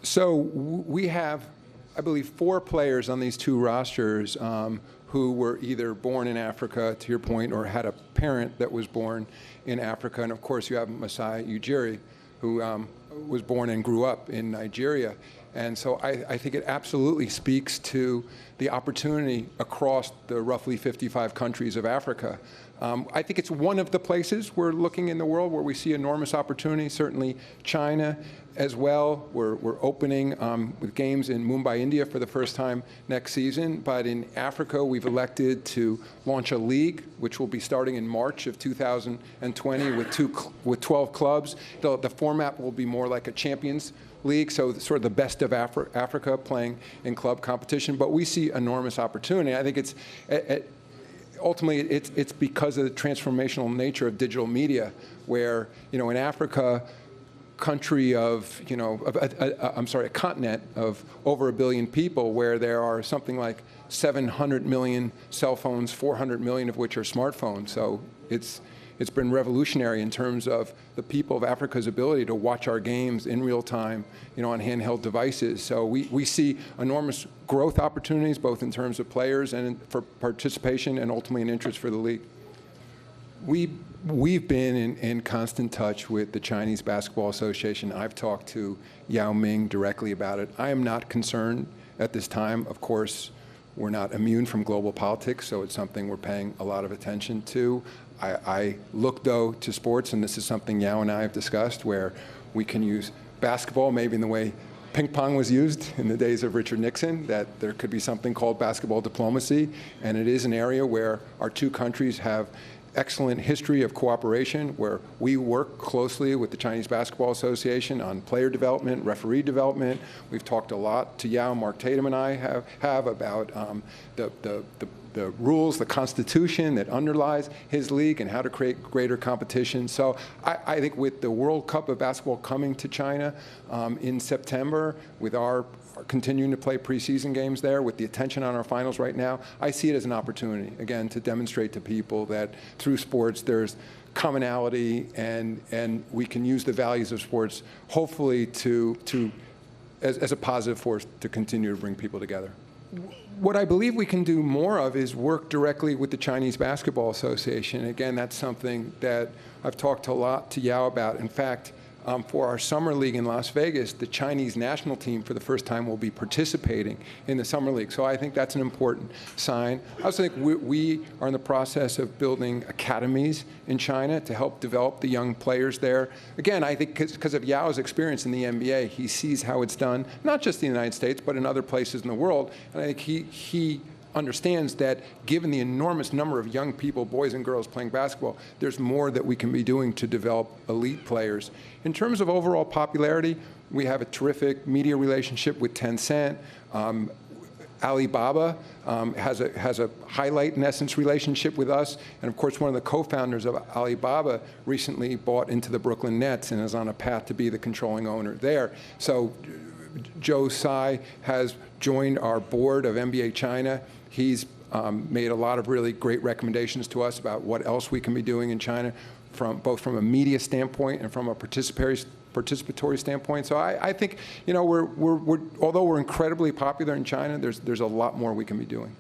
So we have, I believe, 4 players on these 2 rosters who were either born in Africa, to your point, or had a parent that was born in Africa. And of course, you have Masai Ujiri, who was born and grew up in Nigeria. And so I think it absolutely speaks to the opportunity across the roughly 55 countries of Africa. I think it's one of the places we're looking in the world where we see enormous opportunity. Certainly China as well. We're opening with games in Mumbai, India for the first time next season. But in Africa, we've elected to launch a league, which will be starting in March of 2020 with 12 clubs. The format will be more like a Champions League, so sort of the best of Africa playing in club competition. But we see enormous opportunity. I think it's ultimately it's because of the transformational nature of digital media, where in Africa, country of a continent of over 1 billion people, where there are something like 700 million cell phones, 400 million of which are smartphones. So it's been revolutionary in terms of the people of Africa's ability to watch our games in real time, on handheld devices. So we see enormous growth opportunities, both in terms of players and for participation, and ultimately an interest for the league. We've been in constant touch with the Chinese Basketball Association. I've talked to Yao Ming directly about it. I am not concerned at this time. Of course, we're not immune from global politics, so it's something we're paying a lot of attention to. I look, though, to sports, and this is something Yao and I have discussed, where we can use basketball maybe in the way ping pong was used in the days of Richard Nixon, that there could be something called basketball diplomacy, and it is an area where our 2 countries have excellent history of cooperation, where we work closely with the Chinese Basketball Association on player development, referee development. We've talked a lot to Yao, Mark Tatum and I have about the rules, the constitution that underlies his league, and how to create greater competition. So I think with the World Cup of basketball coming to China in September, with our continuing to play preseason games there, with the attention on our finals right now, I see it as an opportunity, again, to demonstrate to people that through sports there's commonality, and we can use the values of sports, hopefully, as a positive force to continue to bring people together. What I believe we can do more of is work directly with the Chinese Basketball Association. Again, that's something that I've talked a lot to Yao about. In fact, for our summer league in Las Vegas, the Chinese national team for the first time will be participating in the summer league. So I think that's an important sign. I also think we are in the process of building academies in China to help develop the young players there. Again, I think because of Yao's experience in the NBA, he sees how it's done, not just in the United States, but in other places in the world. And I think he understands that given the enormous number of young people, boys and girls, playing basketball, there's more that we can be doing to develop elite players. In terms of overall popularity, we have a terrific media relationship with Tencent. Alibaba has a highlight, in essence, relationship with us. And of course, one of the co-founders of Alibaba recently bought into the Brooklyn Nets and is on a path to be the controlling owner there. So Joe Tsai has joined our board of NBA China. He's made a lot of really great recommendations to us about what else we can be doing in China, both from a media standpoint and from a participatory standpoint. So I think, although we're incredibly popular in China, there's a lot more we can be doing.